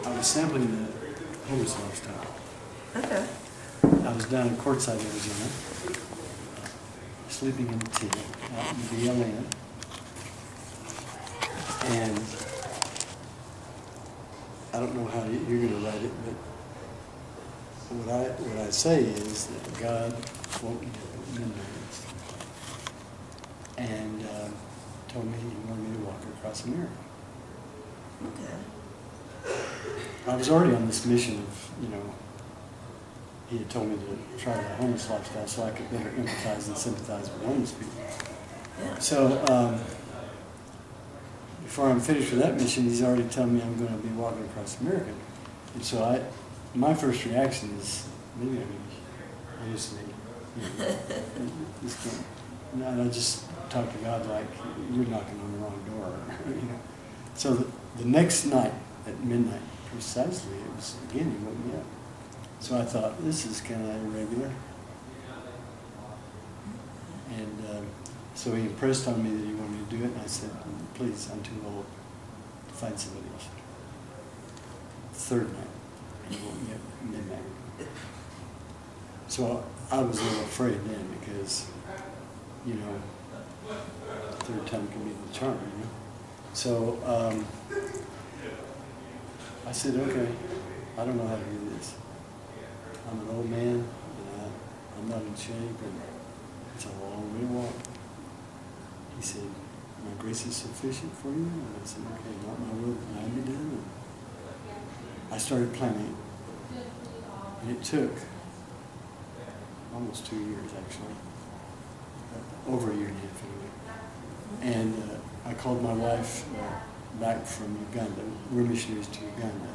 I was sampling the homeless lifestyle. Okay. I was down in Quartzsite, Arizona, sleeping in a tent out in BLM. And I don't know how you're going to write it, but what I say is that God woke me up at midnight and told me He wanted me to walk across America. Okay. I was already on this mission of, He had told me to try the homeless lifestyle so I could better empathize and sympathize with homeless people. Yeah. So before I'm finished with that mission, He's already telling me I'm going to be walking across America. And so my first reaction is, maybe I hallucinating. And I just talk to God like, you're knocking on the wrong door. So the next night at midnight, precisely, it was again, He woke me up. So I thought, this is kind of irregular. And so He impressed on me that He wanted me to do it, and I said, please, I'm too old to find somebody else. Third night, He woke me up at midnight. So I was a little afraid then because, third time can be the charm, So I said, okay, I don't know how to do this. I'm an old man, and I'm not in shape, and it's a long way to walk. He said, my grace is sufficient for you? And I said, okay, not my will, but thine be done. And I started planning. And it took almost 2 years, actually. Over a year and a half, anyway. And I called my wife back from Uganda. We're missionaries to Uganda.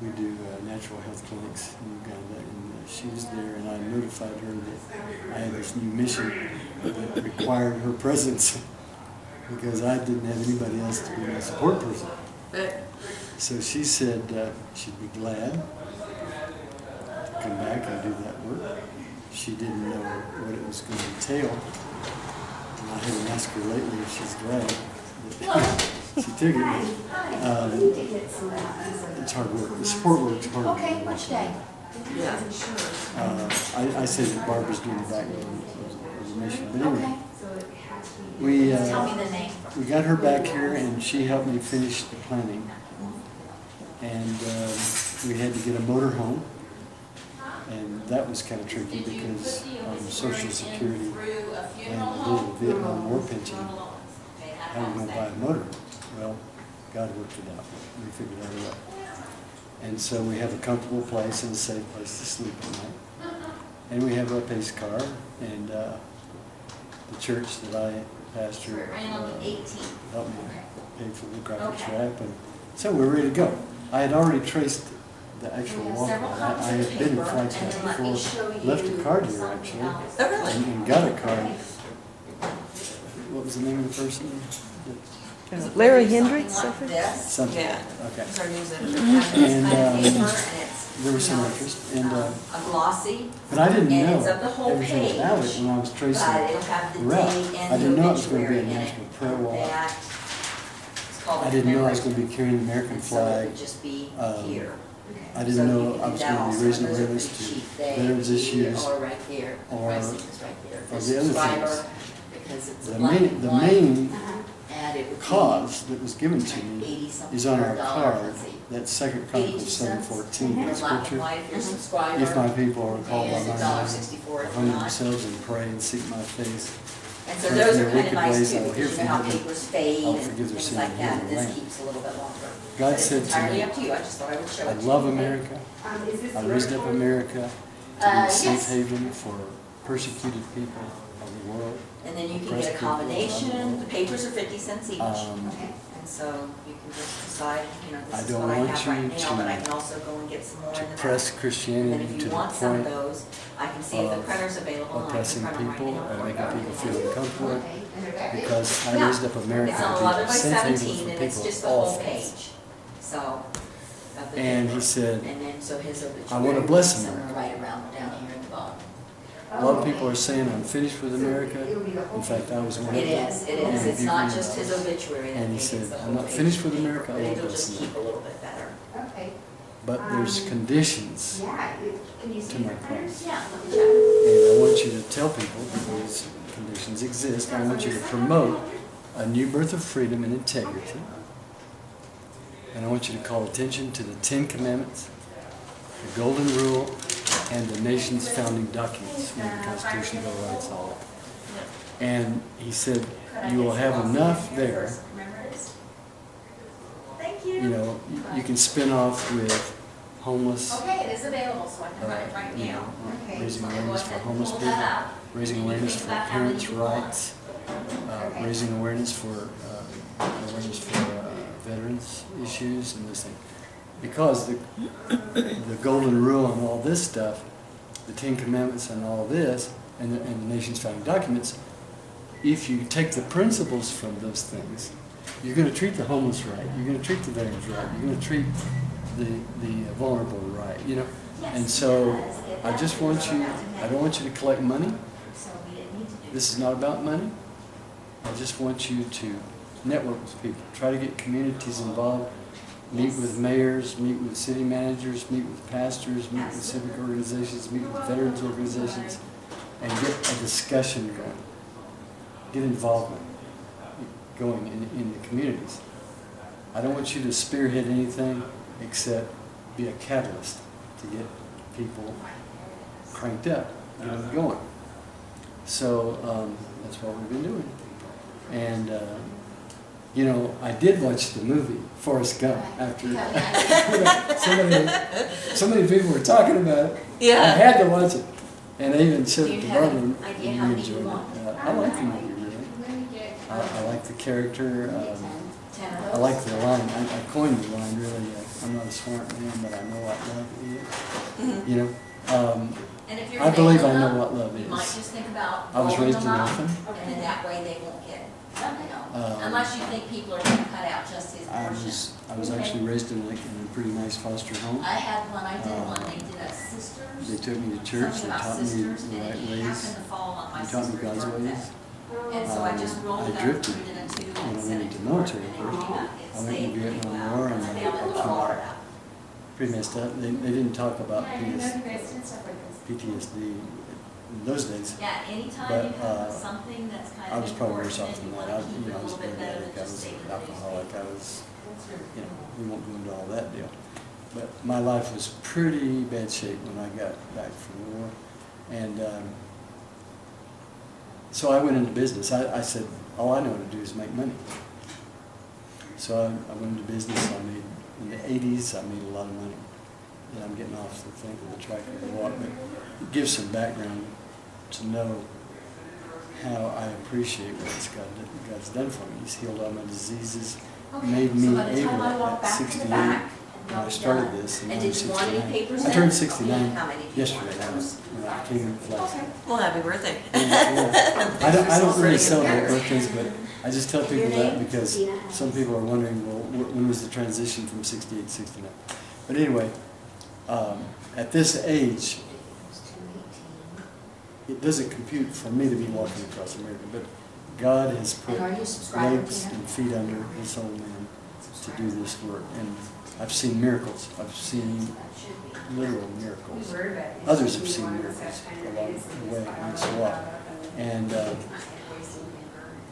We do natural health clinics in Uganda, and she was there, and I notified her that I had this new mission that required her presence because I didn't have anybody else to be my support person. So she said she'd be glad to come back and do that work. She didn't know what it was going to entail, and I haven't asked her lately if she's glad. She took it. It's hard work. The support work's hard work. Okay, which day? Yeah. I say that Barbara's doing the backbone of the mission. But anyway, Okay. Tell me the name. we got her back here, and she helped me finish the planning. And we had to get a motor home. And that was kind of tricky because Social Security and the little Vietnam War pension, how are you going to buy a motor? Well, God worked it out. We figured it out. And so we have a comfortable place and a safe place to sleep at night. And we have a pace car, and the church that I pastor helped me pay for the cracker trap. And so we're ready to go. I had already traced the actual walk. I had been in Flagstaff before, left a card here actually, and got a card. What was the name of the person? Larry Hendricks, I think? Something. Yeah. Okay. It's our newsletter. And there was some interest, and A glossy. but I didn't And know it's of the whole everything about it when I was But tracing it'll have the the route. date I and didn't the know it was going to be a obituary in it. national prayer walk. That it's called I didn't know I was going to be carrying the American And so it flag. would just be here. I didn't know I was going to be raising awareness to veterans issues Or right here, the or pricing is right there. or This the other subscriber, things. because it's a The blank main one, and it would be cause that was given to me 80-something is on our dollars, card. let's see. That 2 Chronicles 7:14, In that black and scripture. white if you're a subscriber. If my people are called by And my name, $1.64 if humble not. themselves and pray and seek my face. And so Turn those from are their kind of wicked nice ways, too, I will hear because you know from how heaven. papers fade I'll and forgive their things sin like and that. heal their This land. keeps a little bit longer. God But said it's to entirely me, up to you. I just thought I would show I it to you. love America. I raised up America to be a safe Yes. haven for persecuted people of the world. And then you can oppressed get a people around the combination. world. The papers are 50 cents each. Um, And so you can just decide, I this is don't what I want have you right now, but I to- can also go and get some more To in the press back. And then Christianity if to you the want some of point those, I can see if the of printer's available and I can oppressing print them right people now. and for making you. people feel uncomfortable, because I Yeah. raised up America It's on to 11 be by a safe haven 17 for and it's people just of the all whole faiths. page. So. of the And paper. he said, And then so his obituary. I want to bless is somewhere America. right around down here at the bottom. A lot of people are saying I'm finished with America. In fact, I was one of them. It is, it And is. It's he not agreed just about his it. obituary. that And he maybe said, it's the I'm whole not page. finished with America, I But will it'll bless just America. keep a little bit better. but there's conditions Yeah, can you to see my your printers? plan. Yeah, let me check. And I want you to tell people that these conditions exist. I want you to promote a new birth of freedom and integrity. And I want you to call attention to the 10 Commandments, the Golden Rule, and the nation's founding documents, the Constitution, Bill of Rights, all that. And he said, you will have enough there, Thank you know, you can spin off with homeless, Okay, it is available, so I can run it right you now. know, Okay. raising So I'll go awareness for ahead and homeless pull people, that up. raising And you awareness think for about how many parents' you want. rights, Okay. raising awareness for veterans issues and this thing. Because the Golden Rule and all this stuff, the 10 Commandments and all this, and the nation's founding documents, if you take the principles from those things, you're going to treat the homeless right, you're going to treat the veterans right, you're going to treat the vulnerable right, you know. And so I just want you, I don't want you to collect money. So we didn't need to do. This is not about money. I just want you to network with people. Try to get communities involved. Meet with mayors, meet with city managers, meet with pastors, meet with civic organizations, meet with veterans organizations, and get a discussion going. Get involvement going in the communities. I don't want you to spearhead anything except be a catalyst to get people cranked up, get them going. So that's what we've been doing. And you know, I did watch the movie Forrest Gump after so many people were talking about it. Yeah. I had to watch it, and I even showed Do it you to have Barbara, an and idea we how many enjoyed you it. want? I like the movie really. I like the character. 10 of I those. like the line. I coined the line really. I'm not a smart man, but I know what love is. You know. And if you're I believe I thinking know of what love You might is. just think about I was rolling raised them in up, Orphan. and then that way they won't get, you know, Um, unless you think people are gonna cut out just his portion. I was actually raised in a pretty nice foster home. I had one, I did one, they did a sisters. They took me to church. They Something about taught me sisters, the and right it ways. happened to fall on my They taught me sister's God's birthday. ways. And so I just rolled I it up, drifted put it in a tube, when I and went sent it into to the her, military and it first. came out, it I went stayed in pretty Vietnam well, War and and then down I in came Florida. Pretty messed up. They didn't talk about PTSD in those days. Yeah, anytime But, you have something that's kind I of was probably worse important off and than you that. wanna keep it a I was a little bit drug better addict. than I just was staying an in the alcoholic. I newspaper. was, we won't go into all that deal. But my life was pretty bad shape when I got back from the war. And so I went into business. I said, all I know how to do is make money. So I went into business. In the 80s, I made a lot of money. And I'm getting off the thing of the track of the walk, but it gives some background to know how I appreciate what God's done for me. He's healed all my diseases, made me So by the time able I walk at back to the 68. back, When I started this, And I'm did you want any 69. papers I then? turned 69 How many do you yesterday want? when I came in Flagstaff. Well, happy birthday. I don't really celebrate Yours. birthdays, but I just tell people that because some people are wondering, well, when was the transition from 68 to 69? But anyway, at this age, it doesn't compute for me to be walking across America, but God has put And are you subscribed, legs Tina? and feet under this old man to do this work. And I've seen miracles. I've seen literal miracles. Others have seen miracles along the way once in a while. And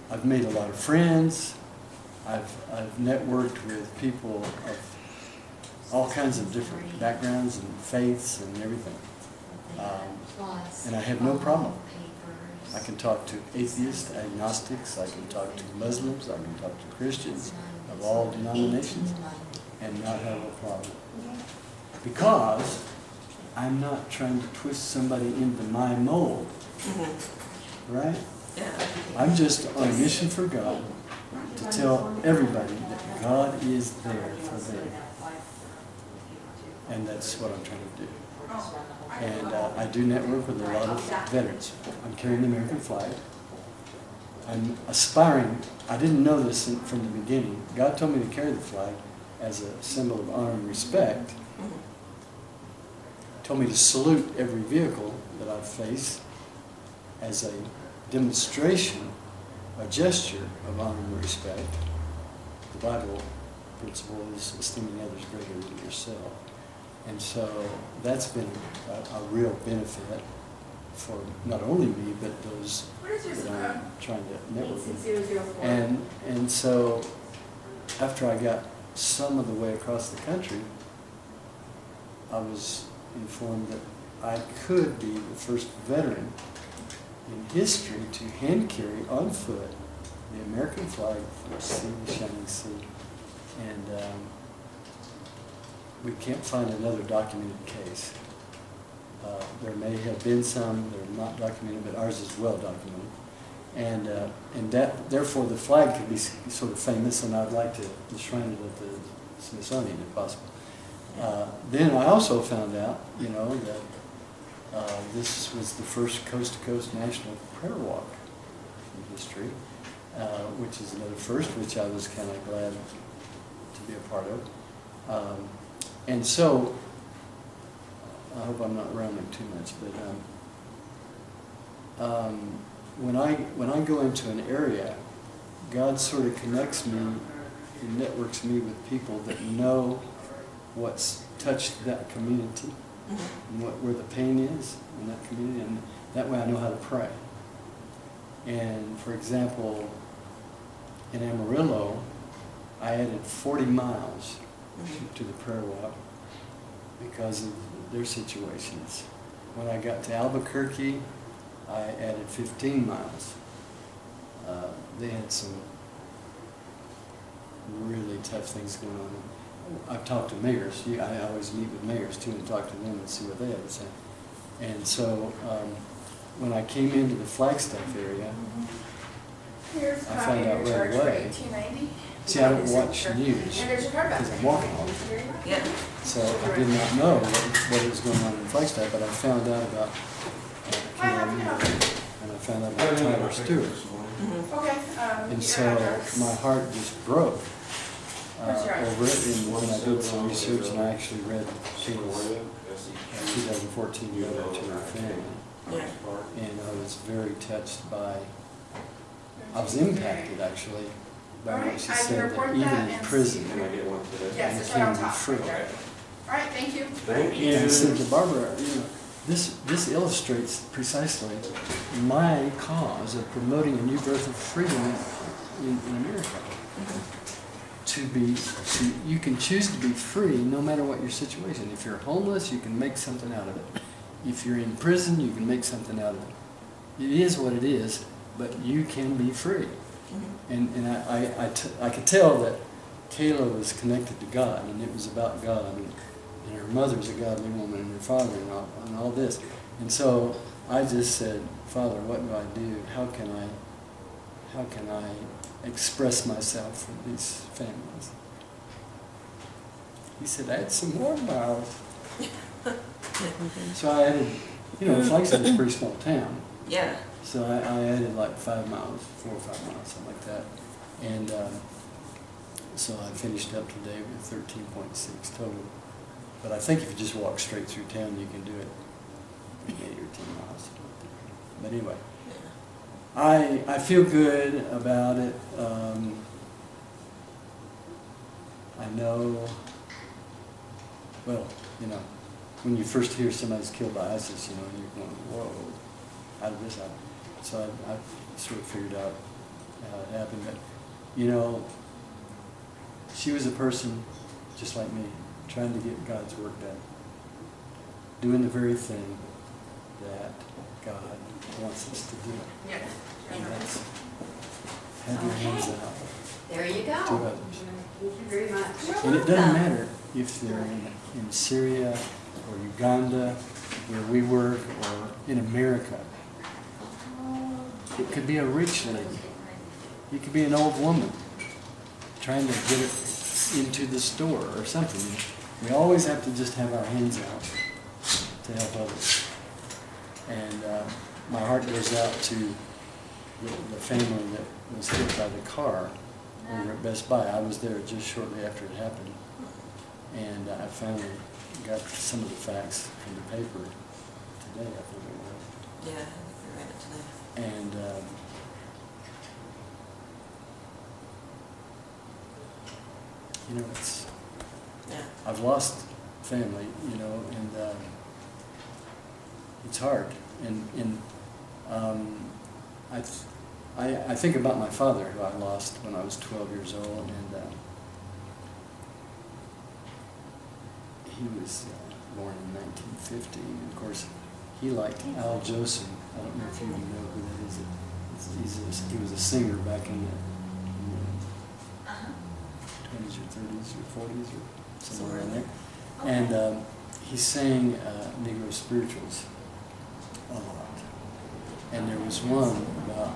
I've made a lot of friends. I've networked with people of all kinds of different backgrounds and faiths and everything. And I have no problem. I can talk to atheists, agnostics, I can talk to Muslims, I can talk to Christians of all denominations and not have a problem. Because I'm not trying to twist somebody into my mold, right? Yeah. I'm just on a mission for God to tell everybody that God is there for them. And that's what I'm trying to do. And I do network with a lot of veterans. I'm carrying the American flag. I'm aspiring, I didn't know this from the beginning. God told me to carry the flag as a symbol of honor and respect. Told me to salute every vehicle that I face as a demonstration, a gesture of honor and respect. The Bible principle is esteeming others greater than yourself. And so that's been a real benefit for not only me, but those that I'm trying to network with. And so after I got some of the way across the country, I was informed that I could be the first veteran in history to hand carry on foot the American flag for the sea, the shining sea. And we can't find another documented case. There may have been some, they're not documented, but ours is well documented. And that, therefore, the flag could be sort of famous, and I'd like to enshrine it at the Smithsonian if possible. Then I also found out, that this was the first coast-to-coast national prayer walk in history, which is another first, which I was kind of glad to be a part of. And so, I hope I'm not rambling too much, but when I go into an area, God sort of connects me and networks me with people that know what's touched that community and where the pain is in that community, and that way I know how to pray. And for example, in Amarillo, I added 40 miles to the prayer walk because of their situations. When I got to Albuquerque, I added 15 miles. They had some really tough things going on. I've talked to mayors. I always meet with mayors too and talk to them and see what they have to say. And so when I came into the Flagstaff area, I found out right away. See, I don't watch news because I'm walking all the time. Yeah. So I did not know what was going on in Flagstaff, but I found out about Kim, and I found out about Tyler Stewart. And so my heart just broke over it, and when I did some research and I actually read Kayla's 2014 letter to her family, and I was very touched by, I was impacted actually by what she said, that even in prison, you can be free. All right, thank you. Thank you. And I said to Barbara, this illustrates precisely my cause of promoting a new birth of freedom in America. You can choose to be free no matter what your situation. If you're homeless, you can make something out of it. If you're in prison, you can make something out of it. It is what it is, but you can be free. And I could tell that Kayla was connected to God, and it was about God, and her mother's a godly woman, and her father, and all this. And so I just said, Father, what do I do? How can I express myself for these families? He said, add some more miles. So I added, Flagstaff is a pretty small town. Yeah. So I added like 5 miles, 4 or 5 miles, something like that. And so I finished up today with 13.6 total. But I think if you just walk straight through town, you can do it in 8 or 10 miles. But anyway, I feel good about it. I know, well, when you first hear somebody's killed by ISIS, you're going, whoa, how did this happen? So I sort of figured out how it happened. But, she was a person just like me, trying to get God's work done, doing the very thing that God wants us to do. Yes. And that's have your hands out There you to go. others. Thank you very much. And it doesn't matter if they're in Syria or Uganda, where we work, or in America. It could be a rich lady. It could be an old woman trying to get it into the store or something. We always have to just have our hands out to help others. And my heart goes out to the family that was hit by the car over at Best Buy. I was there just shortly after it happened. And I finally got some of the facts from the paper today, I think it was. Yeah, I read it today. And Yeah. I've lost family, you know, and it's hard. And I think about my father, who I lost when I was 12 years old, and he was born in 1950, and of course, he liked Al Jolson. I don't know if you even know who that is. He was a singer back in the 20s or 30s or 40s or somewhere in there. And he sang Negro spirituals a lot. And there was one about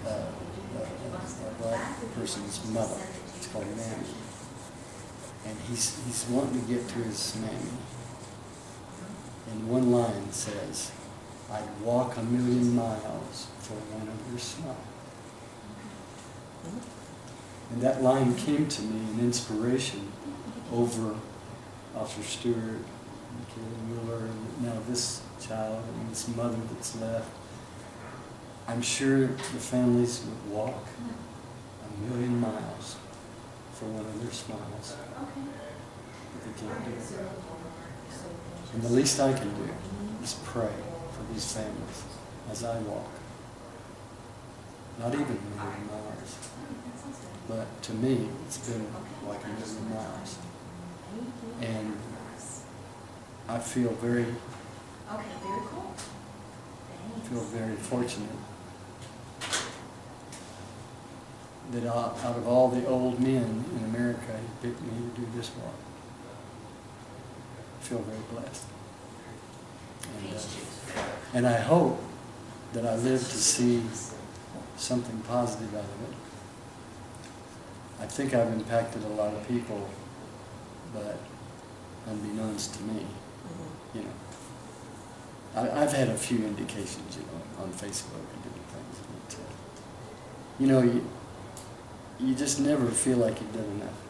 a black person's mother. It's called Mammy. And he's wanting to get to his Mammy. And one line says, "I'd walk 1,000,000 miles for one of your smile." And that line came to me in inspiration over Officer Stewart, McGill, Mueller, and now this child and this mother that's left. I'm sure the families would walk 1,000,000 miles for one of their smiles. But they can't do it. And the least I can do is pray for these families as I walk. Not even 1,000,000 miles. But to me, it's been like 1,000,000 miles. And I feel very fortunate that out of all the old men in America, he picked me to do this walk. I feel very blessed. And I hope that I live to see something positive out of it. I think I've impacted a lot of people, but unbeknownst to me, you know. I've had a few indications, you know, on Facebook and different things. But, you know, you just never feel like you've done enough.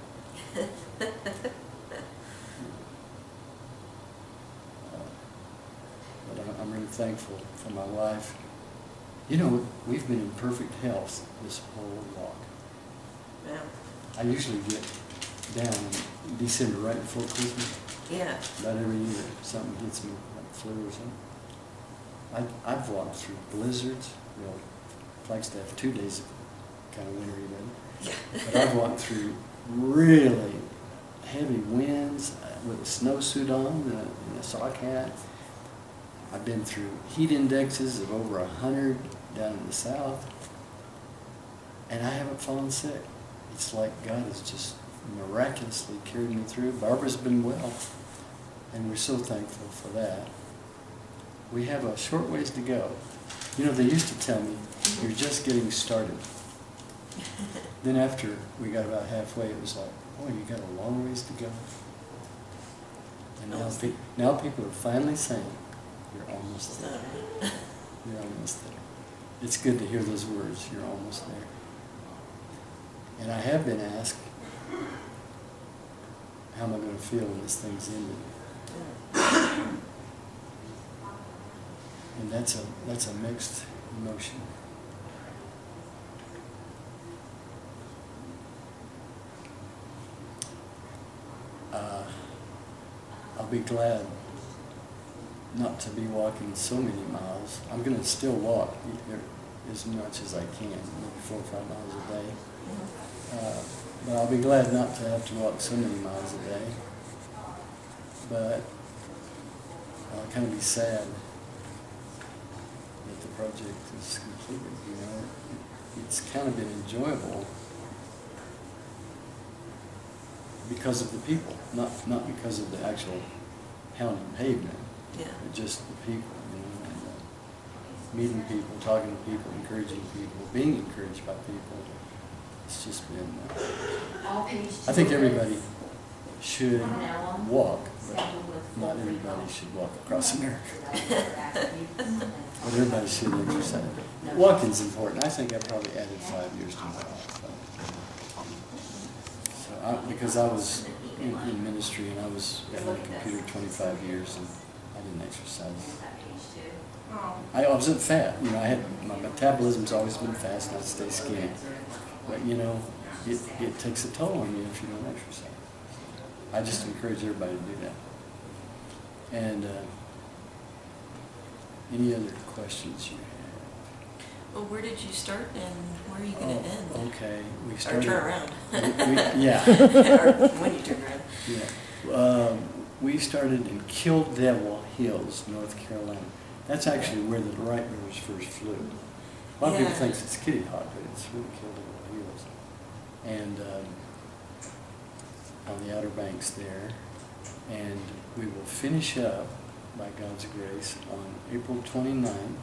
But I'm really thankful for my wife. You know, we've been in perfect health this whole walk. Yeah. I usually get down in December right before Christmas. Yeah. About every year, something hits me, like flu or something. I've walked through blizzards, you know, Flagstaff, 2 days of kind of wintry weather. But I've walked through really heavy winds with a snowsuit on and a sock hat. I've been through heat indexes of over 100 down in the south, and I haven't fallen sick. It's like God has just miraculously carried me through. Barbara's been well, and we're so thankful for that. We have a short ways to go. You know, they used to tell me, you're just getting started. Then after we got about halfway, it was like, oh, you got a long ways to go. And now people are finally saying, you're almost there. You're almost there. It's good to hear those words, you're almost there. And I have been asked, how am I going to feel when this thing's ended? And that's a mixed emotion. I'll be glad not to be walking so many miles. I'm going to still walk as much as I can, maybe 4 or 5 miles a day. But I'll be glad not to have to walk so many miles a day. But I'll kind of be sad that the project is completed. You know, it's kind of been enjoyable because of the people, not because of the actual pounding pavement, but just the people. You know, and, meeting people, talking to people, encouraging people, being encouraged by people. It's just been. I think everybody should walk, but not everybody should walk across America. But everybody should exercise. Walking's important. I think I probably added 5 years to my life. Because I was in ministry and I was at my computer 25 years and I didn't exercise. I wasn't fat. You know, my metabolism's always been fast and I stay skinny. But you know, it takes a toll on you if you don't exercise. I just encourage everybody to do that. And any other questions you have? Well, where did you start and where are you going to end? Okay, we Or started. turn around. Yeah. Or when you turn around. Yeah. We started in Kill Devil Hills, North Carolina. That's actually where the Wright brothers first flew. A lot of people Yeah. think it's Kitty Hawk, but it's really Kill Devil Hills. And on the Outer Banks there. And we will finish up, by God's grace, on April 29th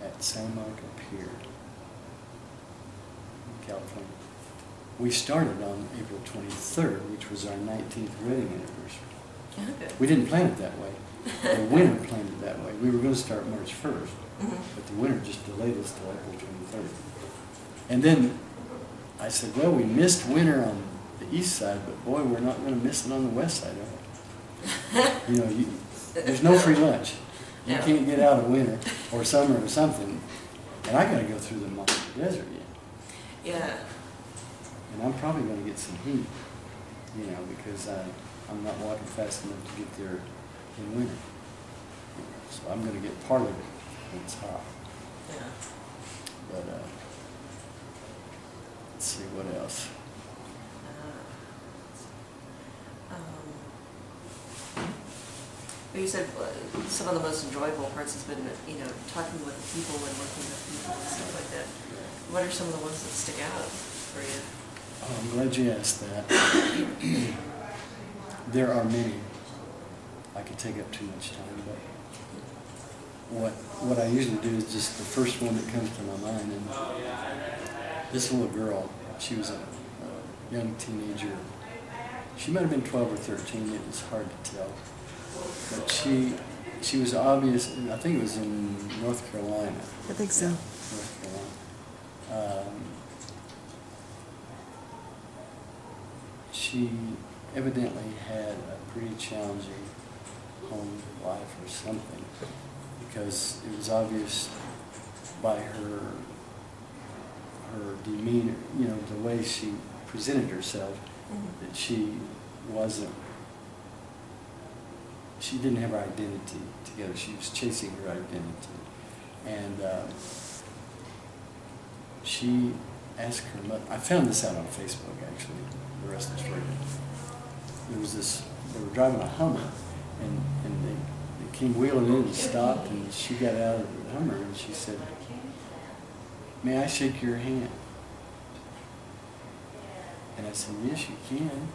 at Santa Monica Pier, California. We started on April 23rd, which was our 19th wedding anniversary. Okay. We didn't plan it that way. The winter planned it that way. We were going to start March 1st, but the winter just delayed us till April 23rd. And then I said, well, we missed winter on the east side, but boy, we're not going to miss it on the west side of it. You know, there's no free lunch. You Yeah. can't get out of winter or summer or something. And I got to go through the Mojave Desert yet. Yeah. And I'm probably going to get some heat, you know, because I'm not walking fast enough to get there in winter. So I'm going to get part of it when it's hot. Yeah. But let's see what else. Well, you said some of the most enjoyable parts has been, you know, talking with the people and working with people and stuff like that. What are some of the ones that stick out for you? Oh, I'm glad you asked that. There are many. I could take up too much time, but what I usually do is just the first one that comes to my mind. And this little girl, she was a young teenager. She might have been 12 or 13. It was hard to tell. But she was obvious, and I think it was in North Carolina. I think so. North Carolina. She evidently had a pretty challenging home life or something, because it was obvious by her demeanor, you know, the way she presented herself, that she didn't have her identity together. She was chasing her identity. And she asked her mother, I found this out on Facebook actually, the rest of the story. They were driving a Hummer, and they came wheeling in and stopped, and she got out of the Hummer and she said, may I shake your hand? And I said, yes, you can.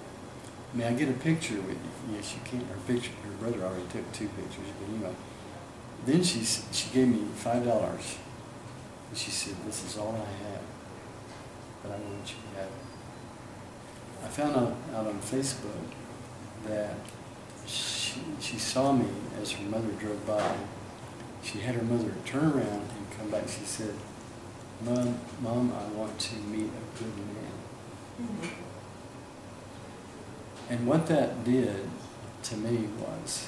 May I get a picture with you? Yes, you can. Her brother already took 2 pictures, but anyway. Then she gave me $5. And she said, this is all I have, but I want you to have it. I found out on Facebook that she saw me as her mother drove by. She had her mother turn around and come back. She said, Mom, I want to meet a good man. And what that did to me was,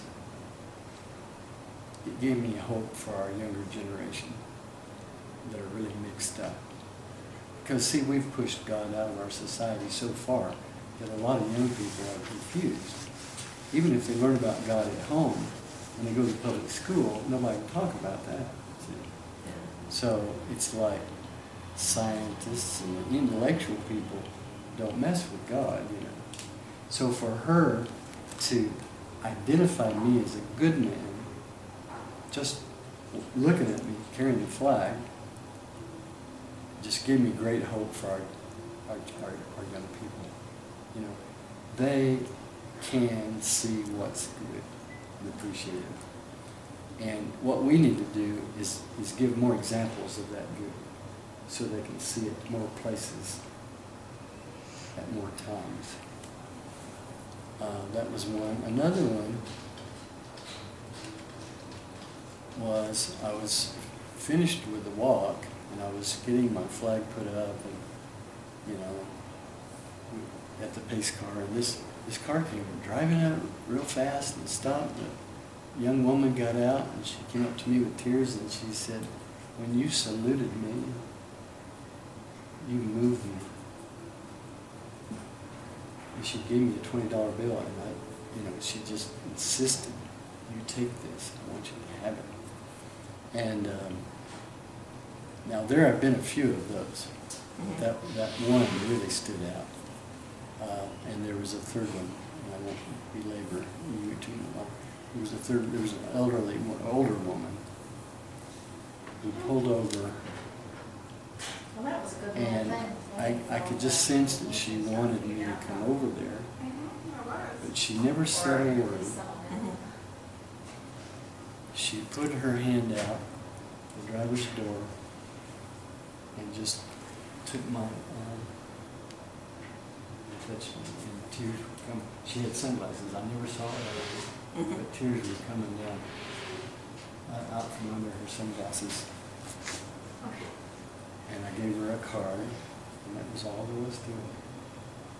it gave me hope for our younger generation that are really mixed up. Because see, we've pushed God out of our society so far that a lot of young people are confused. Even if they learn about God at home, when they go to public school, nobody will talk about that. See? Yeah. So it's like scientists and intellectual people don't mess with God, you know. So for her to identify me as a good man, just looking at me carrying the flag, just gave me great hope for our young people. You know, they can see what's good and appreciate it. And what we need to do is give more examples of that good, so they can see it more places at more times. That was one. Another one was, I was finished with the walk, and I was getting my flag put up, and, you know, at the pace car, and this car came driving out real fast and stopped. The young woman got out, and she came up to me with tears, and she said, when you saluted me, you moved me. And she gave me a $20 bill, and she just insisted, you take this, I want you to have it. And now there have been a few of those. That one really stood out. And there was a third one, and I won't belabor you too long. There was an older woman who pulled over, Well, that was a good little and thing. I could just sense that she wanted me to come over there, but she never said a word. She put her hand out the driver's door and just took my arm and touched me, and tears were coming. She had sunglasses. I never saw her, but tears were coming down out from under her sunglasses. And I gave her a card, and that was all there was to it.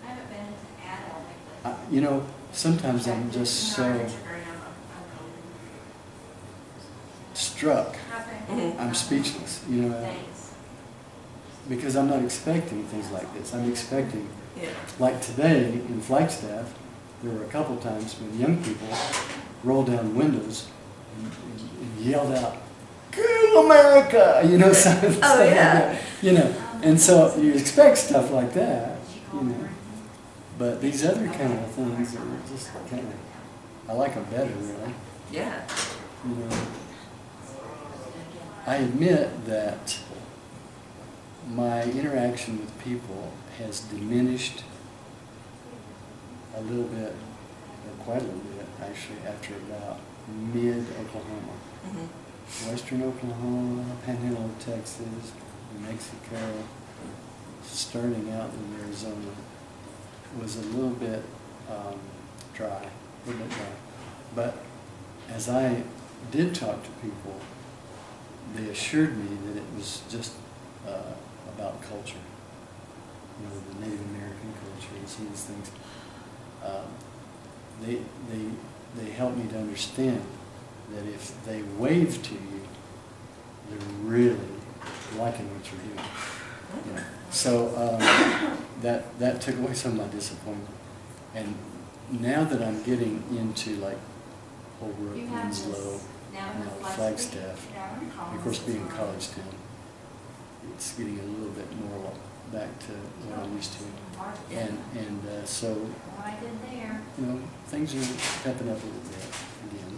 I haven't been to adult lately. Sometimes I'm just so struck. I'm speechless, Thanks. because I'm not expecting things like this. I'm expecting, Yeah. like today in Flagstaff, there were a couple times when young people rolled down windows and yelled out, "Go America!" stuff like yeah. that. And so you expect stuff like that, But these other kind of things are just kind of, I like them better, really. Yeah. I admit that my interaction with people has diminished a little bit, or quite a little bit, actually, after about mid-Oklahoma. Western Oklahoma, Panhandle of Texas, New Mexico, starting out in Arizona, was a little bit dry. But as I did talk to people, they assured me that it was just about culture, the Native American culture and some of these things. They helped me to understand that if they wave to you, they're really liking what you're doing. So that took away some of my disappointment. And now that I'm getting into like Holbrook, Winslow, Flagstaff, and of course being in college town, it's getting a little bit more back to what I'm used to. And so, What I did there. things are stepping up a little bit again.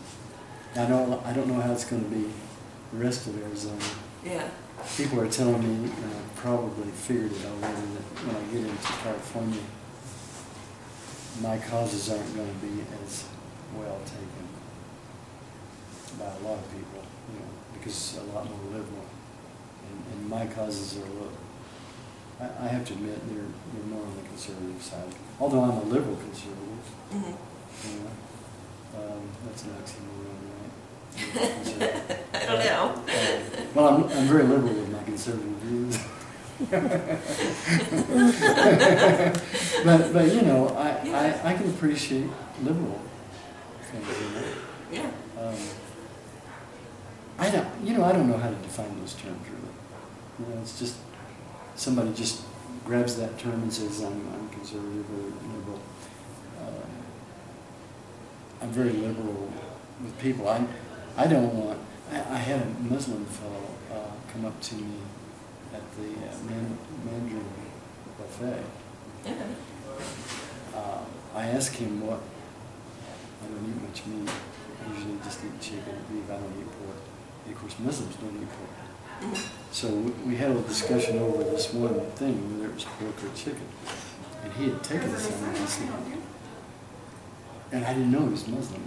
I don't know how it's going to be the rest of Arizona. Yeah. People are telling me, and I probably figured it already, that when I get into California, my causes aren't going to be as well taken by a lot of people, because it's a lot more liberal. And my causes are a little, I have to admit, they're more on the conservative side. Although I'm a liberal conservative. That's an oxymoron, right? I don't know. Well, I'm very liberal with my conservative views. but I can appreciate liberal things. Yeah. I don't know how to define those terms really. It's just somebody just grabs that term and says I'm conservative or liberal. I'm very liberal with people. I don't want. I had a Muslim fellow come up to me at the Mandarin buffet. Yeah. I asked him what. I don't eat much meat. I usually just eat chicken or beef. I don't eat pork. And of course, Muslims don't eat pork. So we had a discussion over this one thing, whether it was pork or chicken. And he had taken some and I said, and I didn't know he was Muslim.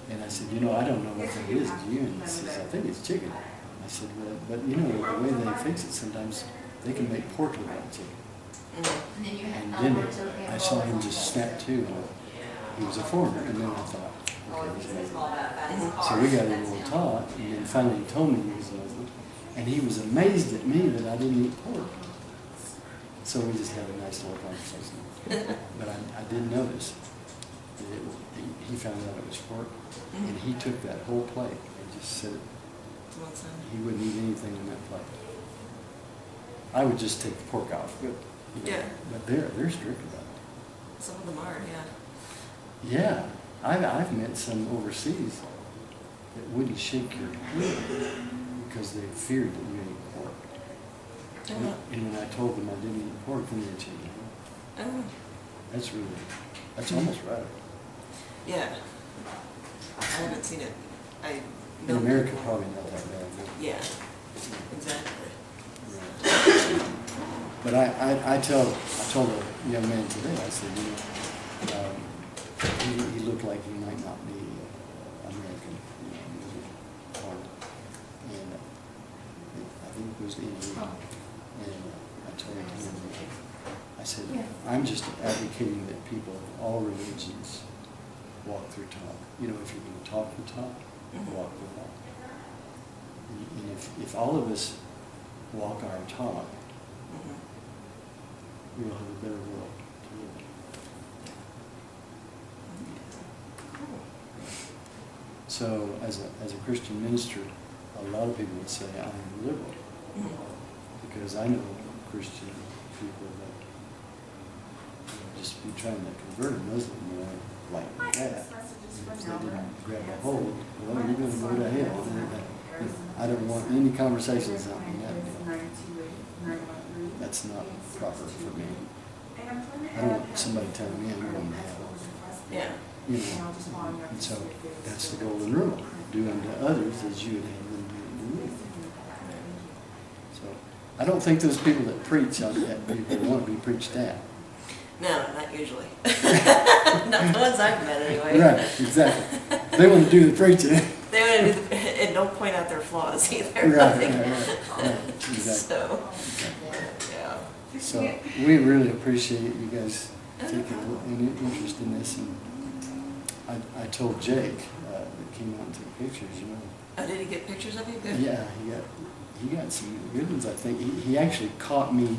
And I said, I don't know what that is, do you? And he says, I think it's chicken. I said, well, but the way they fix it, sometimes they can make pork look like chicken. And then I saw him just snap to, and he was a foreigner, and then I thought, okay, he's Muslim. So we got in a little talk, and then finally he told me he was Muslim, and he was amazed at me that I didn't eat pork. So we just had a nice little conversation. But I did notice that he found out it was pork, and he took that whole plate and just said he wouldn't eat anything on that plate. I would just take the pork off, but Yeah. But they're strict about it. Some of them are, yeah. Yeah, I've met some overseas that wouldn't shake your hand because they feared that you ate pork. Oh. And when I told them I didn't eat pork, then they'd shake your hand. Oh, That's almost right. yeah. I haven't seen it. I In know. America, probably not that bad. But, Yeah, exactly. right. But I told a young man today, I said, he looked like he might not be American, he was foreign. And I think it was Indian. And I told him, I said, I'm just advocating that people of all religions walk their talk. If you're going to talk the talk, walk the walk. And if all of us walk our talk, we'll have a better world to live in. So as a Christian minister, a lot of people would say I'm liberal, because I know Christian people that just be trying to convert a Muslim like that. If they didn't grab a hold, well, you're going to go to hell. I don't want any conversations on that. That's not proper for me. I don't want somebody telling me I'm going to hell. Yeah. And so that's the golden rule. Do unto others as you would have them do unto you. So I don't think those people that preach on that people want to be preached at. No, not usually. Not the ones I've met anyway. Right, exactly. They want to do the preaching. They want to do and don't point out their flaws either. Right, exactly. So, yeah. So we really appreciate you guys taking an interest in this. And I told Jake that came out and took pictures, Oh, did he get pictures of you? Good. Yeah, he got some good ones, I think. He actually caught me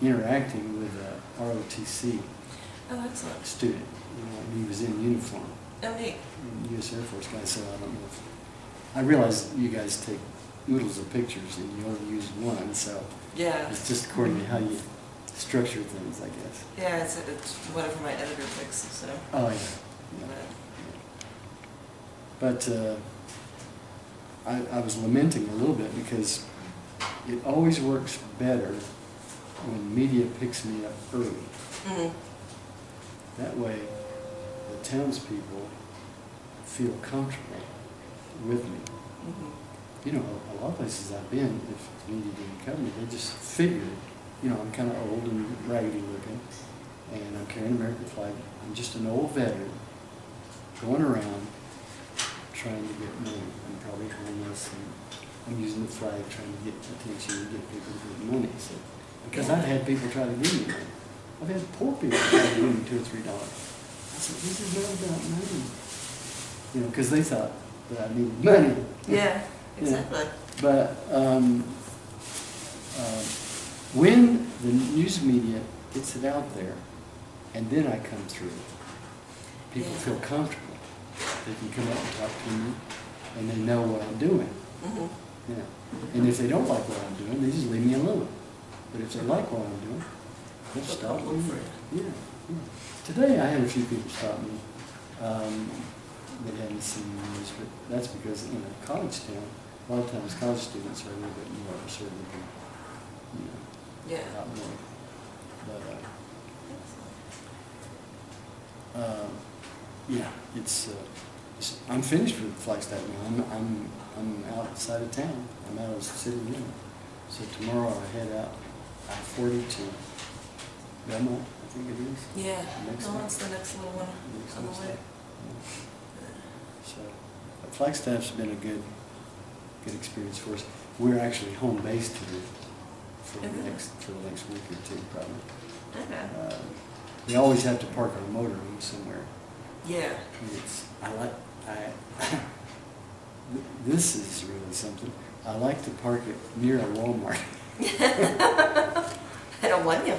interacting with a ROTC Oh, excellent. student. He was in uniform. Oh, neat. U.S. Air Force guy, so I don't know if... I realize you guys take oodles of pictures and you only use one, so Yeah. it's just according to how you structure things, I guess. Yeah, it's whatever my editor picks, so. Oh, yeah. But I was lamenting a little bit because it always works better when media picks me up early. Mm-hmm. That way, the townspeople feel comfortable with me. Mm-hmm. A lot of places I've been, if media didn't cover me, they just figured, I'm kind of old and raggedy looking, and I'm carrying an American flag. I'm just an old veteran going around trying to get money. I'm probably homeless, and I'm using the flag trying to get attention and get people to give money. So, because I've had people try to give me money. I've had poor people try to give me $2 or $3. I said, this is not about money. Because they thought that I needed money. Yeah, exactly. But when the news media gets it out there, and then I come through, people Yeah. feel comfortable. They can come up and talk to me, and they know what I'm doing. Mm-hmm. And if they don't like what I'm doing, they just leave me alone. But if they like what I'm doing, they'll stop me. Yeah. Today I had a few people stop me that hadn't seen the news, but that's because in a college town, a lot of times college students are a little bit more assertive and, Yeah. outgoing. But yeah, I'm finished with Flagstaff now. I'm outside of town. I'm out of the city limit. So tomorrow I head out I-40 to Belmont, I think it is. Yeah. Next No, one. it's the next little one Next on the next way. step. So Flagstaff's been a good experience for us. We're actually home based here for the next week or two, probably. Okay. We always have to park our motorhome somewhere. Yeah. This is really something. I like to park it near a Walmart. I don't blame you.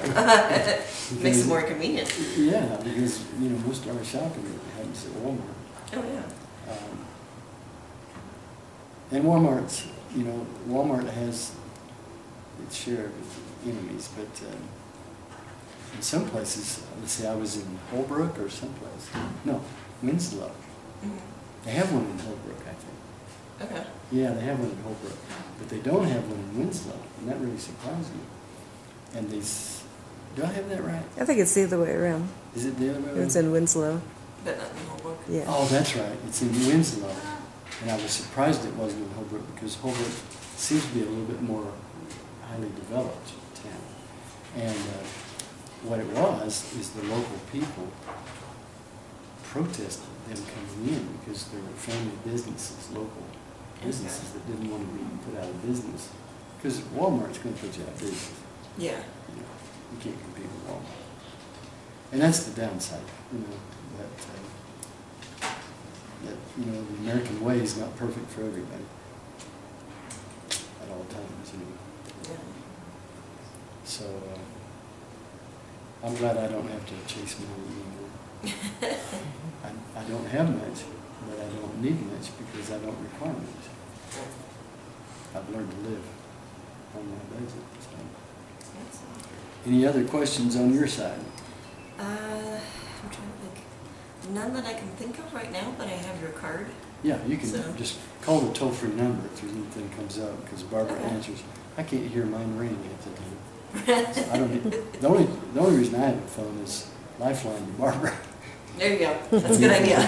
Makes it more convenient. Yeah, because most of our shopping happens at Walmart. Oh, yeah. And Walmart's, Walmart has its share of enemies, but in some places, let's say I was in Holbrook or someplace. No, Winslow. Mhm. They have one in Holbrook, I think. Okay. Yeah, they have one in Holbrook, but they don't have one in Winslow, and that really surprised me. And do I have that right? I think it's the other way around. Is it the other way around? It's in Winslow. But not in Holbrook. Yeah. Oh, that's right, it's in Winslow. And I was surprised it wasn't in Holbrook, because Holbrook seems to be a little bit more highly developed town. And what it was, is the local people protested them coming in, because there were family businesses, local businesses that didn't want to be put out of business. Because Walmart's going to put you out of business. Yeah. You can't compete with Walmart. And that's the downside, that the American way is not perfect for everybody at all times, Yeah. So I'm glad I don't have to chase money anymore. I don't have much, but I don't need much because I don't require much. I've learned to live on my budget. So. Excellent. Any other questions on your side? I'm trying to think. None that I can think of right now, but I have your card. Yeah, you can So- just call the toll-free number if there's anything comes up, because Barbara Okay. answers. I can't hear mine ring at the time. So I don't need, the only reason I have a phone is Lifeline to Barbara. There you go. That's a good idea.